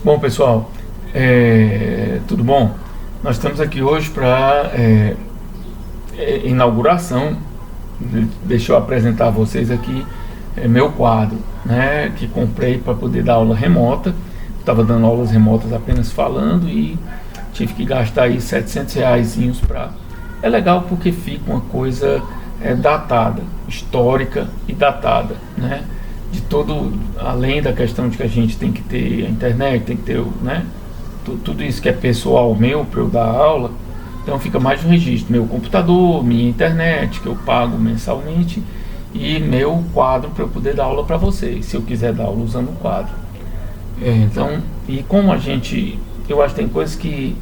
Bom, pessoal, tudo bom? Nós estamos aqui hoje para inauguração. Deixa eu apresentar a vocês aqui meu quadro, né, que comprei para poder dar aula remota. Estava dando aulas remotas apenas falando e tive que gastar aí R$ 700 para... É legal porque fica uma coisa datada, histórica e datada, né? De todo, além da questão de que a gente tem que ter a internet, tem que ter, né, tudo isso que é pessoal meu para eu dar aula. Então fica mais um registro: meu computador, minha internet que eu pago mensalmente e meu quadro para eu poder dar aula para vocês, se eu quiser dar aula usando o quadro. Então, e como eu acho que tem coisas que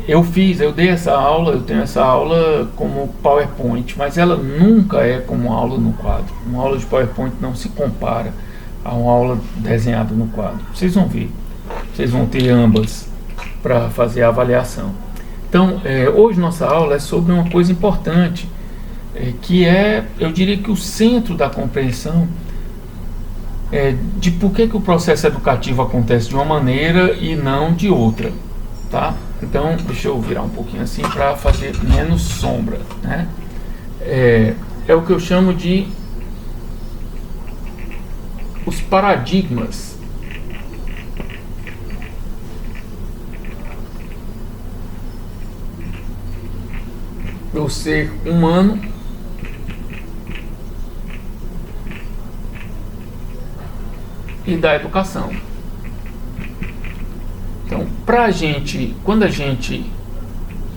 eu dei essa aula, eu tenho essa aula como PowerPoint, mas ela nunca é como uma aula no quadro. Uma aula de PowerPoint não se compara a uma aula desenhada no quadro. Vocês vão ver, vocês vão ter ambas para fazer a avaliação. Então, hoje nossa aula é sobre uma coisa importante, que eu diria que o centro da compreensão de por que o processo educativo acontece de uma maneira e não de outra, tá? Então, deixa eu virar um pouquinho assim para fazer menos sombra, né? É o que eu chamo de os paradigmas do ser humano e da educação. Então, quando a gente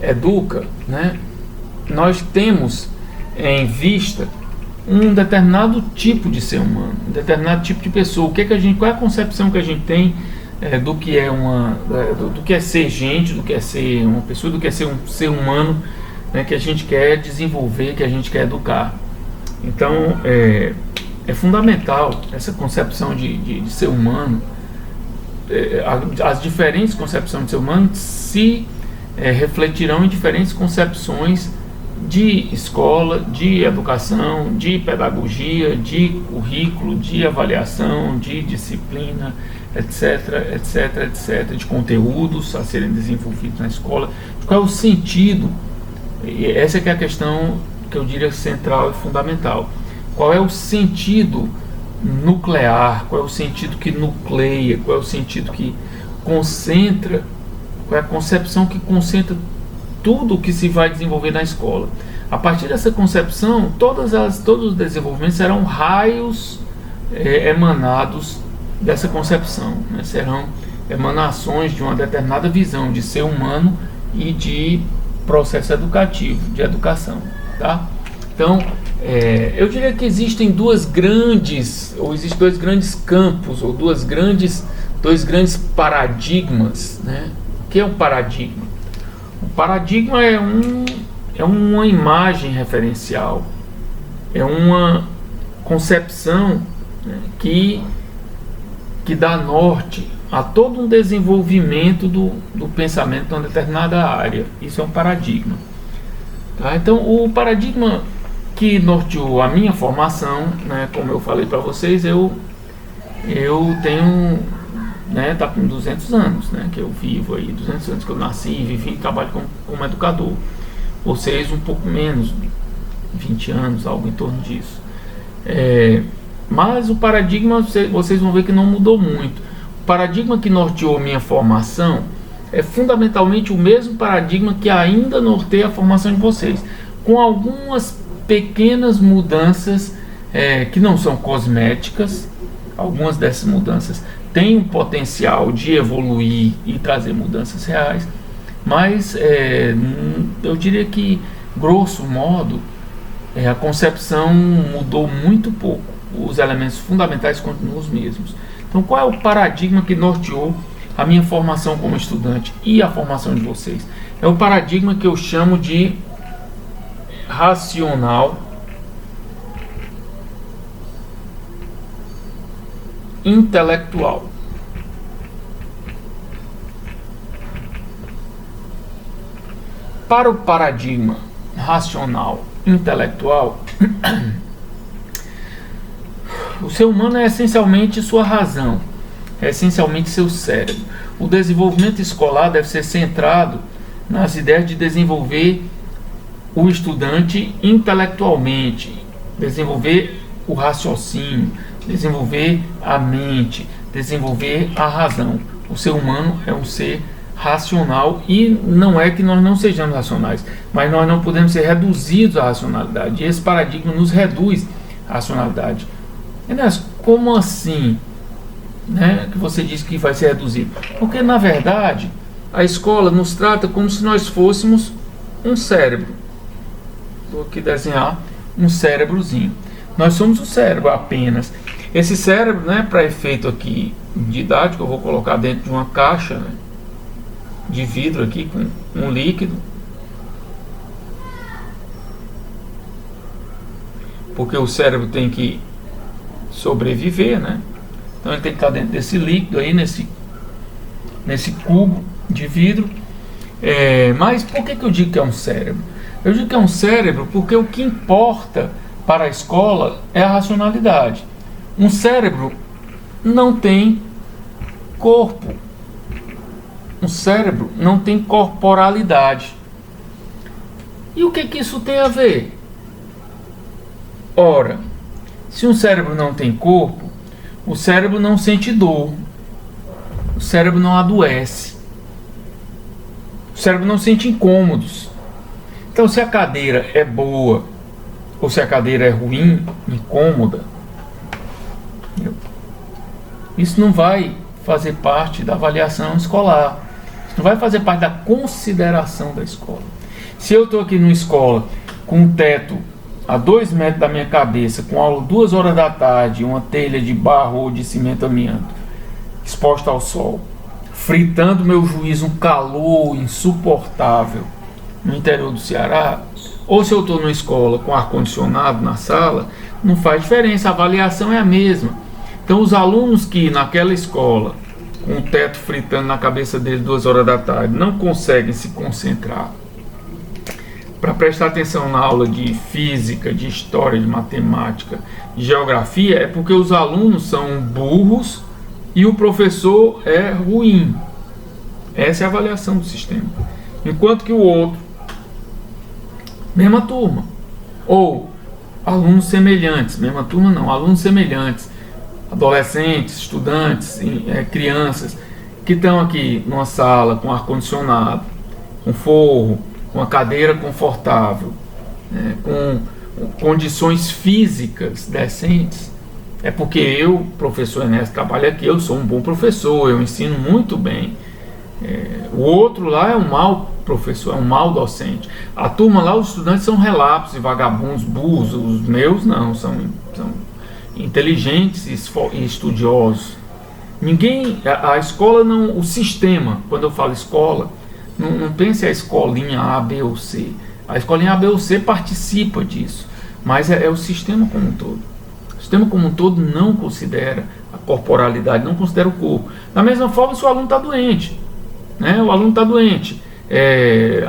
educa, né, nós temos em vista um determinado tipo de ser humano, um determinado tipo de pessoa. Qual é a concepção que a gente tem do que é do que é ser gente, do que é ser uma pessoa, do que é ser um ser humano, né, que a gente quer desenvolver, que a gente quer educar. Então, é fundamental essa concepção de ser humano. As diferentes concepções de ser humano se refletirão em diferentes concepções de escola, de educação, de pedagogia, de currículo, de avaliação, de disciplina, etc, etc, etc, de conteúdos a serem desenvolvidos na escola. Qual é o sentido? E essa que é a questão que eu diria central e fundamental. Qual é o sentido nuclear? Qual é o sentido que nucleia? Qual é o sentido que concentra? Qual é a concepção que concentra tudo o que se vai desenvolver na escola? A partir dessa concepção, todos os desenvolvimentos serão raios emanados dessa concepção, né? Serão emanações de uma determinada visão de ser humano e de processo educativo, de educação, tá? Então, eu diria que existem dois grandes campos, ou dois grandes paradigmas, né? O que é um paradigma? O paradigma é uma imagem referencial, é uma concepção, né, que dá norte a todo um desenvolvimento do pensamento de uma determinada área. Isso é um paradigma, tá? Então, o paradigma que norteou a minha formação, né, como eu falei para vocês, eu tenho, né, tá com 200 anos, né, que eu vivo aí, 200 anos que eu nasci, vivi e trabalho como educador. Vocês um pouco menos, 20 anos, algo em torno disso. Mas o paradigma, vocês vão ver que não mudou muito. O paradigma que norteou minha formação é fundamentalmente o mesmo paradigma que ainda norteia a formação de vocês, com algumas pequenas mudanças que não são cosméticas. Algumas dessas mudanças têm um potencial de evoluir e trazer mudanças reais, mas eu diria que, grosso modo, a concepção mudou muito pouco. Os elementos fundamentais continuam os mesmos. Então, qual é o paradigma que norteou a minha formação como estudante e a formação de vocês? É o paradigma que eu chamo de racional intelectual. Para o paradigma racional intelectual, o ser humano é essencialmente sua razão. é essencialmente seu cérebro. O desenvolvimento escolar deve ser centrado nas ideias de desenvolver o estudante intelectualmente, desenvolver o raciocínio, desenvolver a mente, desenvolver a razão. O ser humano é um ser racional, e não é que nós não sejamos racionais, mas nós não podemos ser reduzidos à racionalidade. E esse paradigma nos reduz à racionalidade. Enéas, como assim, né, que você disse que vai ser reduzido? Porque, na verdade, a escola nos trata como se nós fôssemos um cérebro. Vou aqui desenhar um cérebrozinho. Nós somos o cérebro apenas. Esse cérebro, né, para efeito aqui didático, eu vou colocar dentro de uma caixa, né, de vidro aqui com um líquido, porque o cérebro tem que sobreviver, né? Então ele tem que estar dentro desse líquido aí, nesse cubo de vidro. Mas por que eu digo que é um cérebro? Eu digo que é um cérebro porque o que importa para a escola é a racionalidade. Um cérebro não tem corpo. Um cérebro não tem corporalidade. E o que isso tem a ver? Ora, se um cérebro não tem corpo, o cérebro não sente dor, o cérebro não adoece, o cérebro não sente incômodos. Então, se a cadeira é boa ou se a cadeira é ruim, incômoda, isso não vai fazer parte da avaliação escolar. Isso não vai fazer parte da consideração da escola. Se eu estou aqui numa escola com um teto a 2 metros da minha cabeça, com aula 2 horas da tarde, uma telha de barro ou de cimento amianto, exposta ao sol, fritando meu juízo, um calor insuportável no interior do Ceará, ou se eu estou numa escola com ar-condicionado na sala, não faz diferença, a avaliação é a mesma. Então, os alunos que naquela escola, com o teto fritando na cabeça deles 2 horas da tarde, não conseguem se concentrar para prestar atenção na aula de física, de história, de matemática, de geografia, é porque os alunos são burros e o professor é ruim. Essa é a avaliação do sistema. Enquanto que o outro, mesma turma, ou alunos semelhantes, mesma turma não, alunos semelhantes, adolescentes, estudantes, crianças, que estão aqui numa sala com ar-condicionado, com forro, com uma cadeira confortável, com condições físicas decentes, é porque eu, professor Enéas, trabalho aqui, eu sou um bom professor, eu ensino muito bem. O outro lá é um mau professor, é um mau docente. A turma lá, os estudantes são relapsos e vagabundos, burros. Os meus não, são inteligentes e estudiosos. A escola não, o sistema, quando eu falo escola, não pense a escolinha A, B ou C. A escolinha A, B ou C participa disso, mas é o sistema como um todo. O sistema como um todo não considera a corporalidade, não considera o corpo. Da mesma forma, se o aluno está doente, né? O aluno está doente,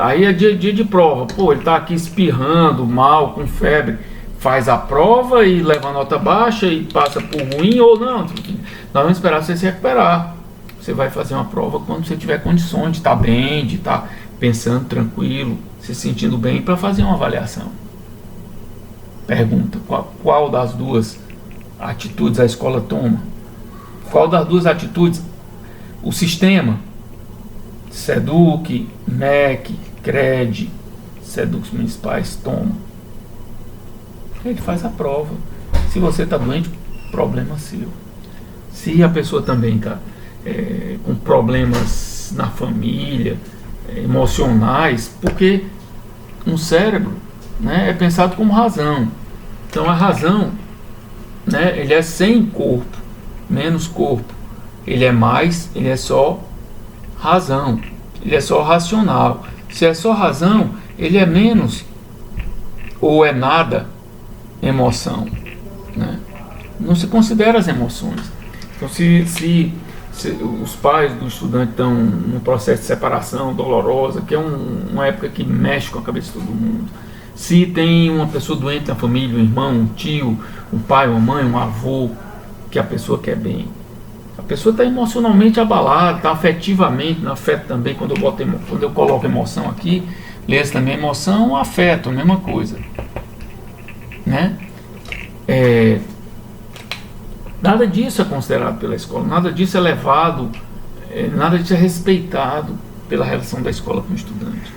aí é dia de prova, ele está aqui espirrando mal, com febre, faz a prova e leva a nota baixa e passa por ruim ou não. Nós vamos esperar você se recuperar. Você vai fazer uma prova quando você tiver condições de estar bem, de estar pensando tranquilo, se sentindo bem, para fazer uma avaliação. Pergunta: qual das duas atitudes a escola toma? Qual das duas atitudes o sistema, SEDUC, MEC, CRED, SEDUCs municipais toma? Ele faz a prova. Se você está doente, problema seu. Se a pessoa também está com problemas na família, emocionais, porque um cérebro, né, é pensado como razão. Então a razão, né, ele é sem corpo, menos corpo. Ele é só razão. Ele é só racional. Se é só razão, ele é menos ou é nada emoção, né? Não se considera as emoções. Então, se os pais do estudante estão num processo de separação dolorosa, que é uma época que mexe com a cabeça de todo mundo, se tem uma pessoa doente na família, um irmão, um tio, um pai, uma mãe, um avô, que a pessoa quer bem, a pessoa está emocionalmente abalada, está afetivamente, no afeto também, quando eu coloco emoção aqui, lê-se também emoção, afeto, a mesma coisa, né? Nada disso é considerado pela escola, nada disso é levado, nada disso é respeitado pela relação da escola com o estudante.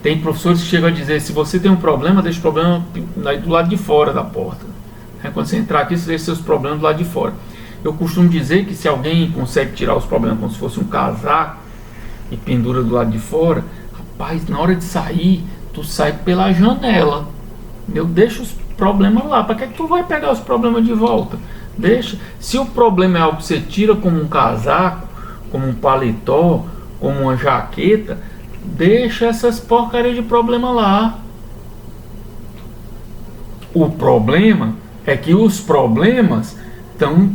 Tem professores que chegam a dizer, se você tem um problema, deixa o problema aí do lado de fora da porta. Quando você entrar aqui, você deixa seus problemas do lado de fora. Eu costumo dizer que se alguém consegue tirar os problemas como se fosse um casaco e pendura do lado de fora, rapaz, na hora de sair, tu sai pela janela. Eu deixo os problemas lá. Para que tu vai pegar os problemas de volta? Deixa. Se o problema é algo que você tira como um casaco, como um paletó, como uma jaqueta, deixa essas porcarias de problema lá. O problema é que os problemas estão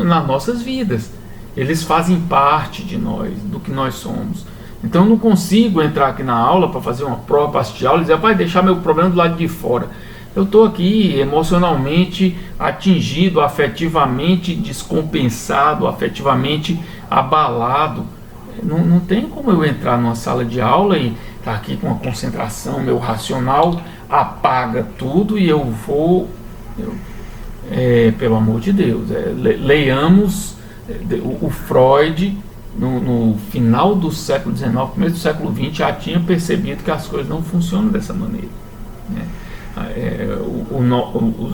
nas nossas vidas. Eles fazem parte de nós, do que nós somos. Então eu não consigo entrar aqui na aula para fazer uma prova, para assistir aula e dizer, vai deixar meu problema do lado de fora. Eu estou aqui emocionalmente atingido, afetivamente descompensado, afetivamente abalado. Não tem como eu entrar numa sala de aula e estar aqui com a concentração, meu racional apaga tudo e eu vou... pelo amor de Deus, leiamos o Freud no final do século XIX, começo do século XX, já tinha percebido que as coisas não funcionam dessa maneira, né?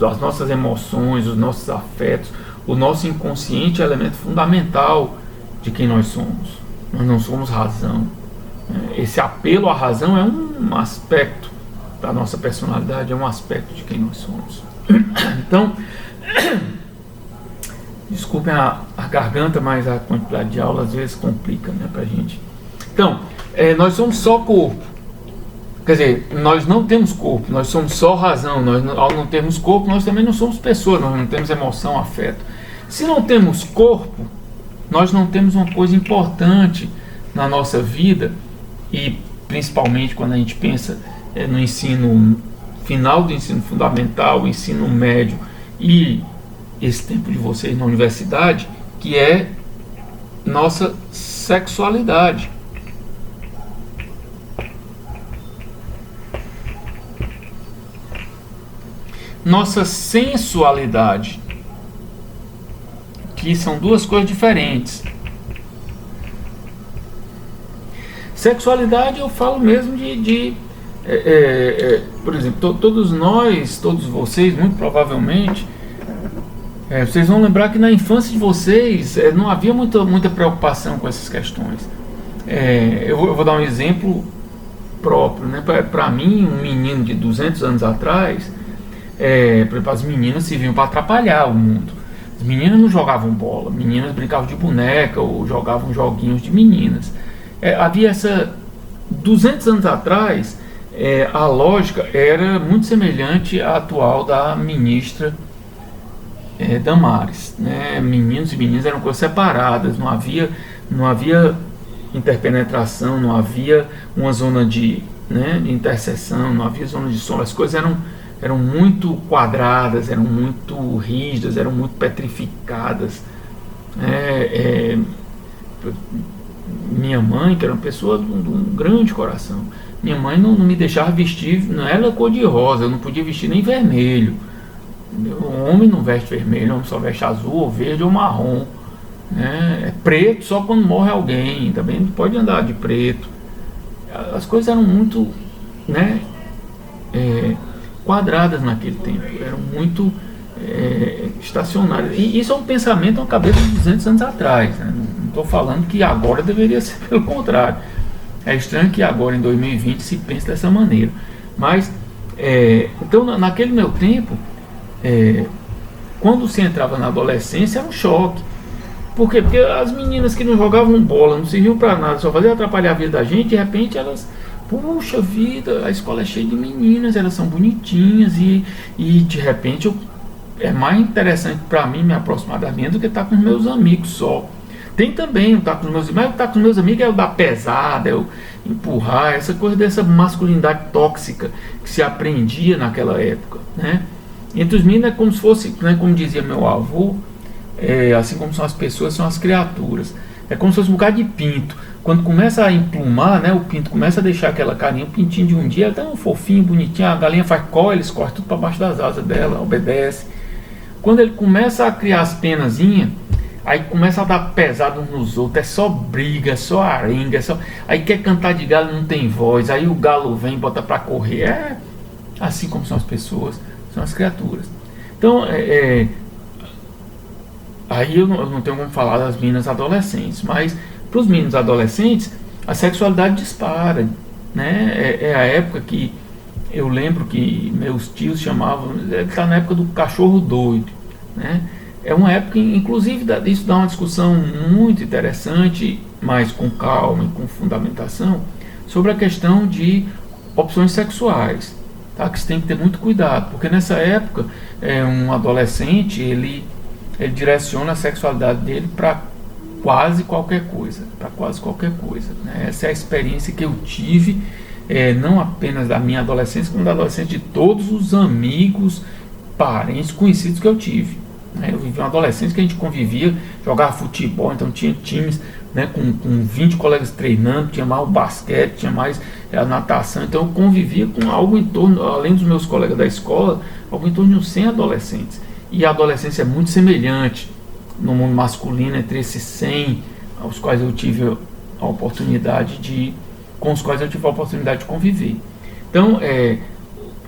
As nossas emoções, os nossos afetos, o nosso inconsciente é elemento fundamental de quem nós somos. Nós não somos razão. Esse apelo à razão é um aspecto da nossa personalidade, é um aspecto de quem nós somos. Então, desculpem a garganta, mas a quantidade de aula às vezes complica, né, pra gente. Então, nós somos só corpo. Quer dizer, nós não temos corpo, nós somos só razão. Nós, ao não termos corpo, nós também não somos pessoas, nós não temos emoção, afeto. Se não temos corpo, nós não temos uma coisa importante na nossa vida, e principalmente quando a gente pensa no ensino final do ensino fundamental, ensino médio e esse tempo de vocês na universidade, que é nossa sexualidade. Nossa sensualidade, que são duas coisas diferentes. Sexualidade eu falo mesmo por exemplo, todos nós, todos vocês, muito provavelmente, vocês vão lembrar que na infância de vocês não havia muita preocupação com essas questões. Eu vou dar um exemplo próprio, né? Para mim, um menino de 200 anos atrás, por exemplo, as meninas serviam para atrapalhar o mundo. As meninas não jogavam bola, meninas brincavam de boneca ou jogavam joguinhos de meninas. Havia essa... 200 anos atrás, a lógica era muito semelhante à atual da ministra Damares, né? Meninos e meninas eram coisas separadas, não havia interpenetração, não havia uma zona de interseção, não havia zona de sombra. As coisas eram muito quadradas, eram muito rígidas, eram muito petrificadas. Minha mãe, que era uma pessoa de um grande coração, minha mãe não me deixava vestir, não era cor de rosa, eu não podia vestir nem vermelho. O homem não veste vermelho, o homem só veste azul, ou verde ou marrom, né? É preto só quando morre alguém, também não pode andar de preto. As coisas eram muito, né, quadradas naquele tempo, eram muito estacionárias. E isso é um pensamento na cabeça de 200 anos atrás, né? Não estou falando que agora deveria ser pelo contrário. É estranho que agora em 2020 se pense dessa maneira. Mas, então naquele meu tempo, quando se entrava na adolescência era um choque. Por quê? Porque as meninas que não jogavam bola, não serviam para nada, só faziam atrapalhar a vida da gente, de repente elas, puxa vida, a escola é cheia de meninas, elas são bonitinhas e de repente é mais interessante para mim me aproximar das minhas do que estar com os meus amigos só. Tem também estar com os meus amigos, mas estar com os meus amigos é o dar pesada, é o empurrar, essa coisa dessa masculinidade tóxica que se aprendia naquela época, né? Entre os meninos é como se fosse, né, como dizia meu avô, assim como são as pessoas, são as criaturas. É como se fosse um bocado de pinto. Quando começa a emplumar, né, o pinto começa a deixar aquela carinha, o pintinho de um dia é tão fofinho, bonitinho, a galinha faz có, eles cortam tudo para baixo das asas dela, obedece. Quando ele começa a criar as penazinhas, aí começa a dar pesado uns nos outros, é só briga, é só arenga, aí quer cantar de galo, não tem voz, aí o galo vem, bota para correr. É assim como são as pessoas, são as criaturas. Então, aí eu não tenho como falar das meninas adolescentes, mas para os meninos adolescentes a sexualidade dispara, né? É a época que eu lembro que meus tios chamavam, ele está na época do cachorro doido, né? É uma época, inclusive, isso dá uma discussão muito interessante, mas com calma e com fundamentação, sobre a questão de opções sexuais, tá? Que você tem que ter muito cuidado, porque nessa época um adolescente ele direciona a sexualidade dele para quase qualquer coisa, né? Essa é a experiência que eu tive, não apenas da minha adolescência, como da adolescência de todos os amigos, parentes, conhecidos que eu tive, né? Eu vivi uma adolescência que a gente convivia, jogava futebol, então tinha times, né, com 20 colegas treinando, tinha mais o basquete, tinha mais a natação, então eu convivia com algo em torno, além dos meus colegas da escola, algo em torno de uns 100 adolescentes. E a adolescência é muito semelhante no mundo masculino entre esses 100 aos quais eu tive a oportunidade com os quais eu tive a oportunidade de conviver. Então,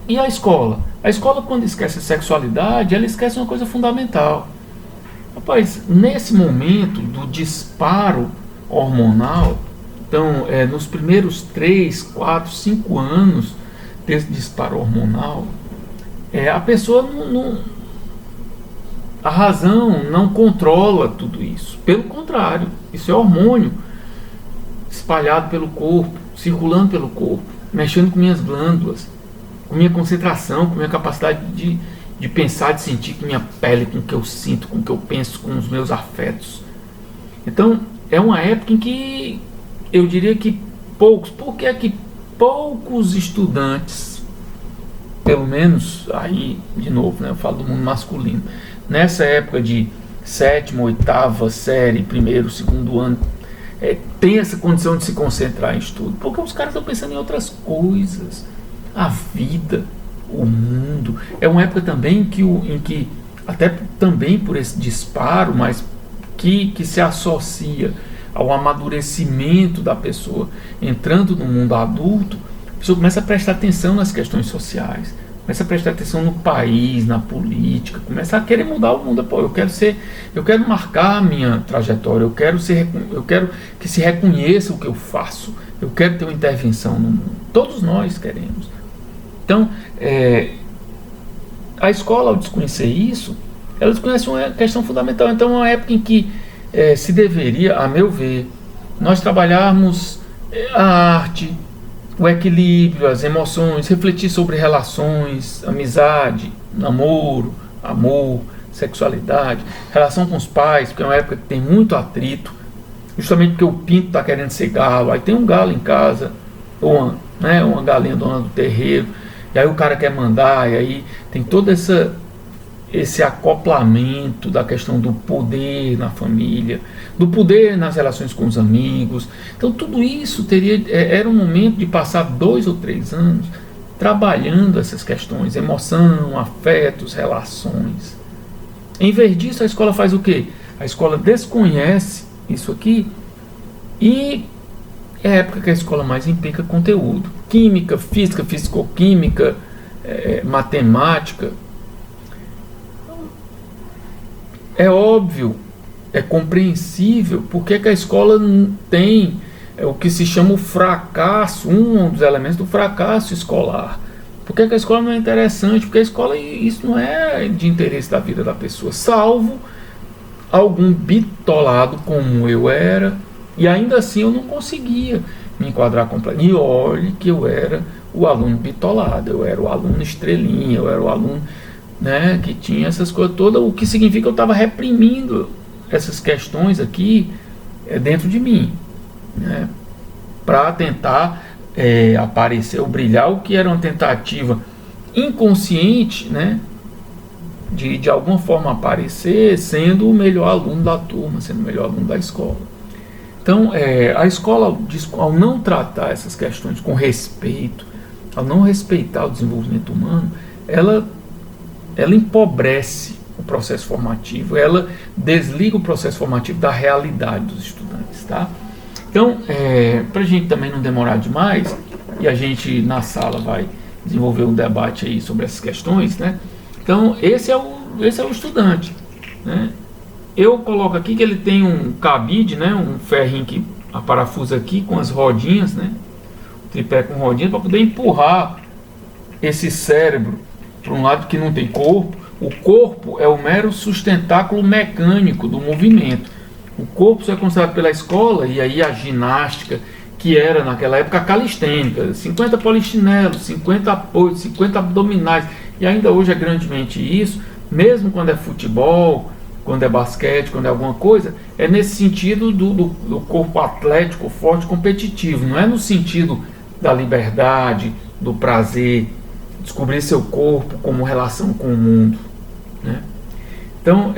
e a escola? A escola, quando esquece a sexualidade, ela esquece uma coisa fundamental. Rapaz, nesse momento do disparo hormonal, então, nos primeiros 3, 4, 5 anos desse disparo hormonal, a pessoa a razão não controla tudo isso. Pelo contrário, isso é hormônio espalhado pelo corpo, circulando pelo corpo, mexendo com minhas glândulas, com minha concentração, com minha capacidade de pensar, de sentir, com minha pele, com o que eu sinto, com o que eu penso, com os meus afetos. Então, é uma época em que eu diria que por que é que poucos estudantes, pelo menos aí, de novo, né, eu falo do mundo masculino, nessa época de 7ª, 8ª série, 1º, 2º ano, tem essa condição de se concentrar em estudo, porque os caras estão pensando em outras coisas, a vida, o mundo. É uma época também em que até também por esse disparo, mas que se associa ao amadurecimento da pessoa entrando no mundo adulto, a pessoa começa a prestar atenção nas questões sociais, começa a prestar atenção no país, na política, começa a querer mudar o mundo. Pô, eu quero marcar a minha trajetória, eu quero que se reconheça o que eu faço, eu quero ter uma intervenção no mundo. Todos nós queremos. Então, a escola, ao desconhecer isso, ela desconhece uma questão fundamental. Então, é uma época em que se deveria, a meu ver, nós trabalharmos a arte, o equilíbrio, as emoções, refletir sobre relações, amizade, namoro, amor, sexualidade, relação com os pais, porque é uma época que tem muito atrito, justamente porque o pinto está querendo ser galo, aí tem um galo em casa, ou uma galinha dona do terreiro, e aí o cara quer mandar, e aí tem todo esse acoplamento da questão do poder na família, do poder nas relações com os amigos. Então tudo isso era um momento de passar 2 ou 3 anos trabalhando essas questões, emoção, afetos, relações. Em vez disso, a escola faz o quê? A escola desconhece isso aqui e é a época que a escola mais implica conteúdo. Química, física, fisicoquímica, matemática. É óbvio, é compreensível porque que a escola tem o que se chama o fracasso, um dos elementos do fracasso escolar. Por que a escola não é interessante? Porque a escola, isso não é de interesse da vida da pessoa, salvo algum bitolado como eu era, e ainda assim eu não conseguia me enquadrar completamente. E olhe que eu era o aluno bitolado, eu era o aluno estrelinha, eu era o aluno, né, que tinha essas coisas todas, o que significa que eu estava reprimindo essas questões aqui dentro de mim, né, para tentar aparecer ou brilhar, o que era uma tentativa inconsciente, né, de alguma forma aparecer sendo o melhor aluno da turma, sendo o melhor aluno da escola. Então, a escola, ao não tratar essas questões com respeito, ao não respeitar o desenvolvimento humano, ela empobrece o processo formativo, ela desliga o processo formativo da realidade dos estudantes, tá? Então, para a gente também não demorar demais, e a gente na sala vai desenvolver um debate aí sobre essas questões, né? Então, esse é o estudante, né? Eu coloco aqui que ele tem um cabide, né? Um ferrinho que aparafusa aqui com as rodinhas, né? O tripé com rodinhas para poder empurrar esse cérebro para um lado que não tem corpo. O corpo é o mero sustentáculo mecânico do movimento. O corpo só é considerado pela escola, e aí a ginástica, que era naquela época calistênica, 50 polichinelos, 50 apoios, 50 abdominais, e ainda hoje é grandemente isso, mesmo quando é futebol, quando é basquete, quando é alguma coisa, é nesse sentido do corpo atlético, forte, competitivo, não é no sentido da liberdade, do prazer, descobrir seu corpo como relação com o mundo, né? Então,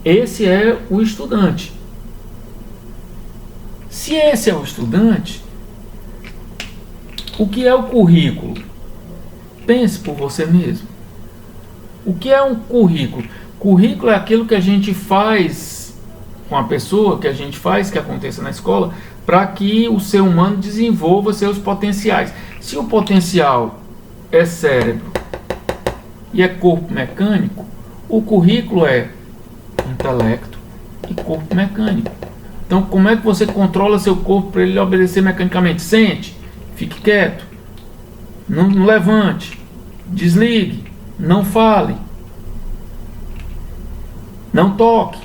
esse é o estudante. Se esse é o estudante, o que é o currículo? Pense por você mesmo. O que é um currículo? Currículo é aquilo que a gente faz com a pessoa, que a gente faz que aconteça na escola, para que o ser humano desenvolva seus potenciais. Se o potencial é cérebro e é corpo mecânico, o currículo é intelecto e corpo mecânico. Então, como é que você controla seu corpo para ele obedecer mecanicamente? Sente, fique quieto, não levante, desligue, não fale, não toque,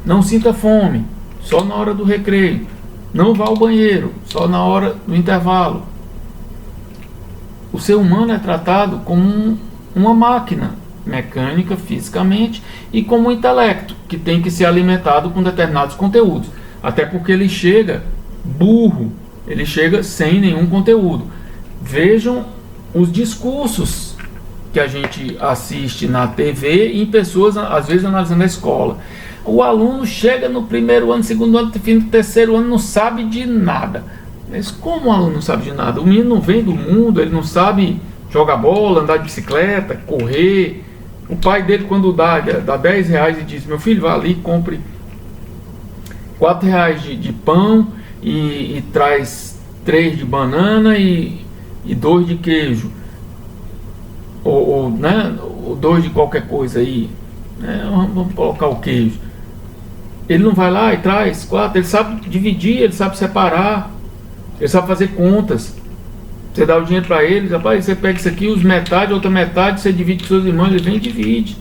não sinta fome, só na hora do recreio, não vá ao banheiro, só na hora do intervalo. O ser humano é tratado como uma máquina mecânica fisicamente e como um intelecto que tem que ser alimentado com determinados conteúdos. Até porque ele chega burro, ele chega sem nenhum conteúdo. Vejam os discursos que a gente assiste na TV e em pessoas, às vezes, analisando a escola. O aluno chega no primeiro ano, segundo ano, fim do terceiro ano, não sabe de nada. Mas como o aluno não sabe de nada? O menino não vem do mundo, ele não sabe jogar bola, andar de bicicleta, correr. O pai dele, quando dá R$10 e diz: meu filho, vá ali e compre R$4 de pão e traz 3 de banana e 2 de queijo, ou 2 de qualquer coisa aí, né? Vamos colocar o queijo. Ele não vai lá e traz 4, ele sabe dividir, ele sabe separar, ele sabe fazer contas. Você dá o dinheiro para ele, rapaz, você pega isso aqui, os metade, outra metade, você divide com seus irmãos, ele vem e divide.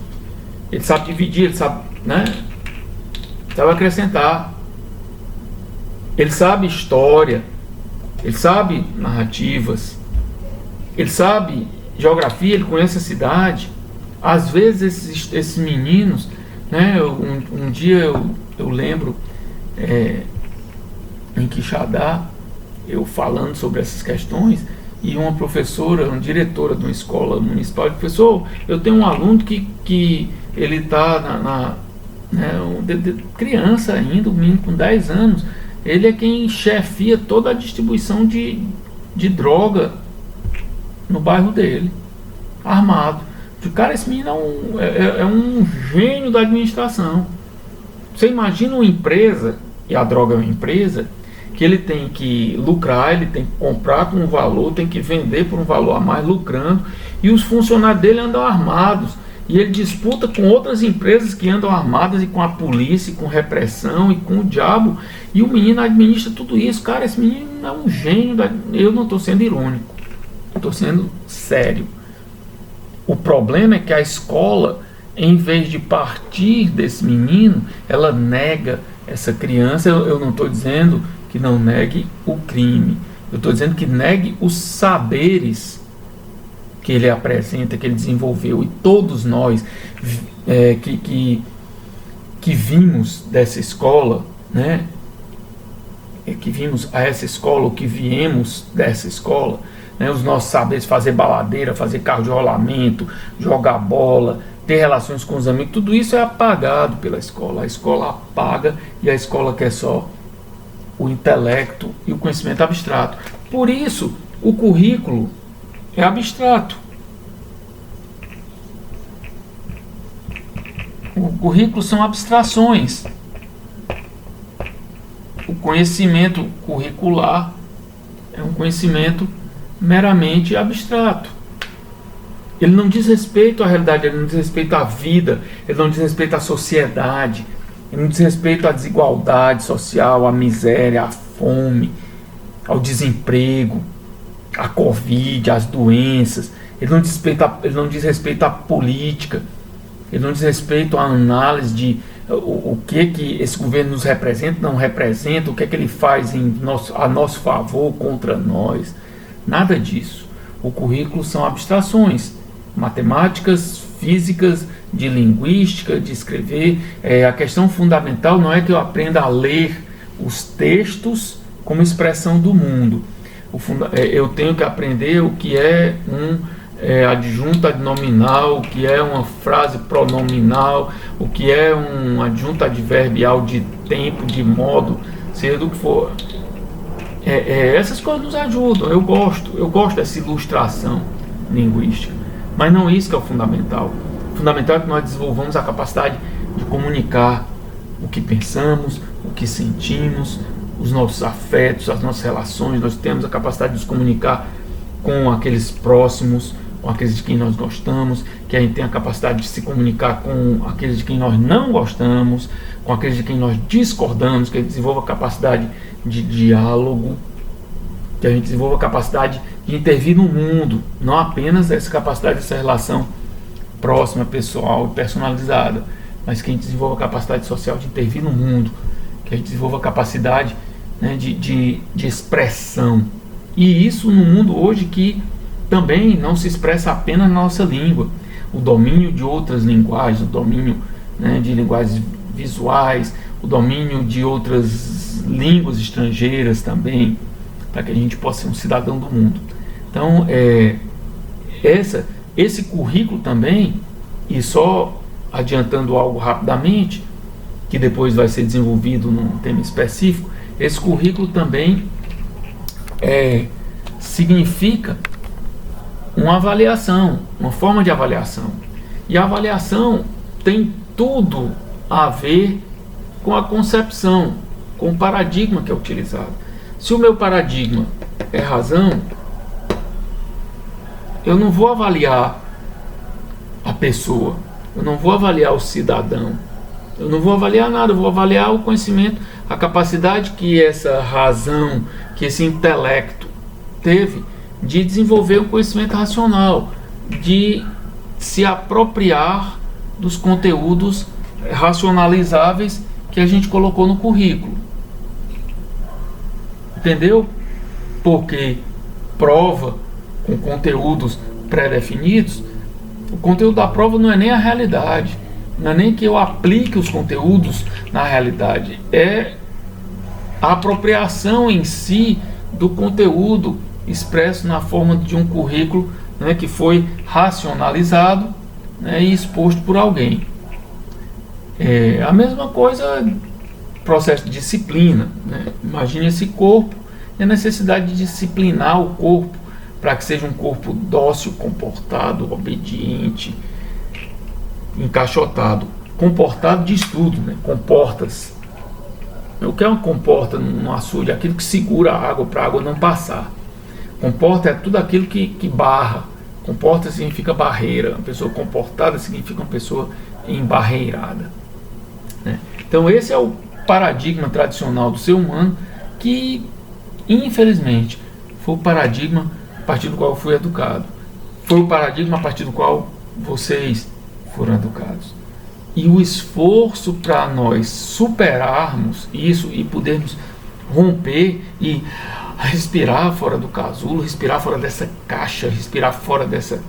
Ele sabe dividir, ele sabe, né? Sabe acrescentar. Ele sabe história, ele sabe narrativas, ele sabe geografia, ele conhece a cidade. Às vezes esses meninos, né? Um dia eu lembro em Quixadá, eu falando sobre essas questões, e uma professora, uma diretora de uma escola municipal, professor, eu tenho um aluno que ele está criança ainda, um menino com 10 anos, ele é quem chefia toda a distribuição de droga no bairro dele, armado. Cara, esse menino é um gênio da administração. Você imagina uma empresa, e a droga é uma empresa, que ele tem que lucrar, ele tem que comprar por um valor, tem que vender por um valor a mais, lucrando, e os funcionários dele andam armados, e ele disputa com outras empresas que andam armadas, e com a polícia, e com repressão, e com o diabo, e o menino administra tudo isso. Cara, esse menino é um gênio. Eu não estou sendo irônico, estou sendo sério. O problema é que a escola, em vez de partir desse menino, ela nega essa criança. Eu não estou dizendo que não negue o crime, eu estou dizendo que negue os saberes que ele apresenta, que ele desenvolveu. E todos nós que vimos dessa escola, né, que vimos a essa escola, ou que viemos dessa escola, né, os nossos saberes, fazer baladeira, fazer carro de rolamento, jogar bola, ter relações com os amigos, tudo isso é apagado pela escola. A escola apaga e a escola quer só o intelecto e o conhecimento abstrato. Por isso, o currículo é abstrato. O currículo são abstrações. O conhecimento curricular é um conhecimento meramente abstrato. Ele não diz respeito à realidade, ele não diz respeito à vida, ele não diz respeito à sociedade, ele não diz respeito à desigualdade social, à miséria, à fome, ao desemprego, à Covid, às doenças. Ele não diz respeito à política, ele não diz respeito à análise de o que esse governo nos representa, não representa, o que é que ele faz a nosso favor, contra nós. Nada disso. O currículo são abstrações matemáticas, físicas, de linguística, de escrever. A questão fundamental não é que eu aprenda a ler os textos como expressão do mundo. Eu tenho que aprender o que é um adjunto adnominal, o que é uma frase pronominal, o que é um adjunto adverbial de tempo, de modo, seja do que for. Essas coisas nos ajudam. Eu gosto dessa ilustração linguística, mas não isso que é o fundamental. O fundamental é que nós desenvolvamos a capacidade de comunicar o que pensamos, o que sentimos, os nossos afetos, as nossas relações. Nós temos a capacidade de nos comunicar com aqueles próximos, com aqueles de quem nós gostamos, que a gente tem a capacidade de se comunicar com aqueles de quem nós não gostamos, com aqueles de quem nós discordamos, que a gente desenvolva a capacidade de diálogo, que a gente desenvolva a capacidade de intervir no mundo, não apenas essa capacidade dessa relação próxima, pessoal e personalizada, mas que a gente desenvolva a capacidade social de intervir no mundo, que a gente desenvolva a capacidade, né, de expressão. E isso no mundo hoje que também não se expressa apenas na nossa língua. O domínio de outras linguagens, o domínio, né, de linguagens visuais, o domínio de outras línguas estrangeiras também, para que a gente possa ser um cidadão do mundo. Então, esse currículo também, e só adiantando algo rapidamente, que depois vai ser desenvolvido num tema específico, esse currículo também significa uma avaliação, uma forma de avaliação. E a avaliação tem tudo a ver com a concepção, com o paradigma que é utilizado. Se o meu paradigma é razão, eu não vou avaliar a pessoa, eu não vou avaliar o cidadão, eu não vou avaliar nada, eu vou avaliar o conhecimento, a capacidade que essa razão, que esse intelecto teve de desenvolver o conhecimento racional, de se apropriar dos conteúdos racionalizáveis que a gente colocou no currículo. Entendeu? Porque prova com conteúdos pré-definidos, o conteúdo da prova não é nem a realidade, não é nem que eu aplique os conteúdos na realidade, é a apropriação em si do conteúdo expresso na forma de um currículo, né, que foi racionalizado, né, e exposto por alguém. A mesma coisa, processo de disciplina, né? Imagine esse corpo e a necessidade de disciplinar o corpo para que seja um corpo dócil, comportado, obediente, encaixotado. Comportado de estudo, né? Comportas. O que é uma comporta no açude? Aquilo que segura a água para a água não passar. Comporta é tudo aquilo que barra. Comporta significa barreira. Uma pessoa comportada significa uma pessoa embarreirada, né? Então esse é o paradigma tradicional do ser humano, que infelizmente foi o paradigma a partir do qual eu fui educado. Foi o paradigma a partir do qual vocês foram educados. E o esforço para nós superarmos isso e podermos romper e respirar fora do casulo, respirar fora dessa caixa, respirar fora dessa...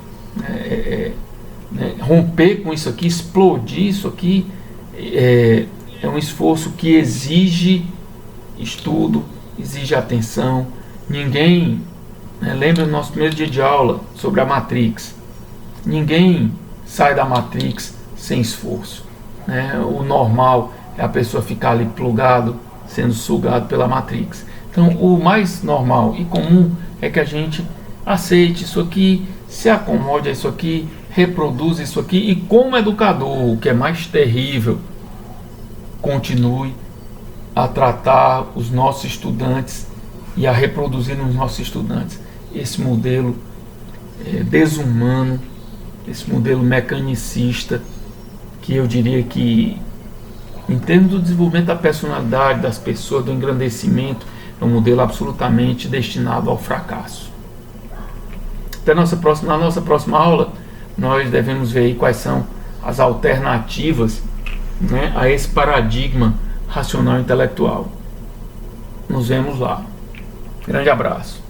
romper com isso aqui, explodir isso aqui, é um esforço que exige estudo, exige atenção. Ninguém Lembra do nosso primeiro dia de aula sobre a Matrix. Ninguém sai da Matrix sem esforço, né? O normal é a pessoa ficar ali plugado, sendo sugado pela Matrix. Então o mais normal e comum é que a gente aceite isso aqui, se acomode a isso aqui, reproduza isso aqui e, como educador, o que é mais terrível, continue a tratar os nossos estudantes e a reproduzir nos nossos estudantes esse modelo desumano, esse modelo mecanicista, que eu diria que, em termos do desenvolvimento da personalidade das pessoas, do engrandecimento, é um modelo absolutamente destinado ao fracasso. Até na nossa próxima aula, nós devemos ver aí quais são as alternativas, né, a esse paradigma racional intelectual. Nos vemos lá. Grande abraço.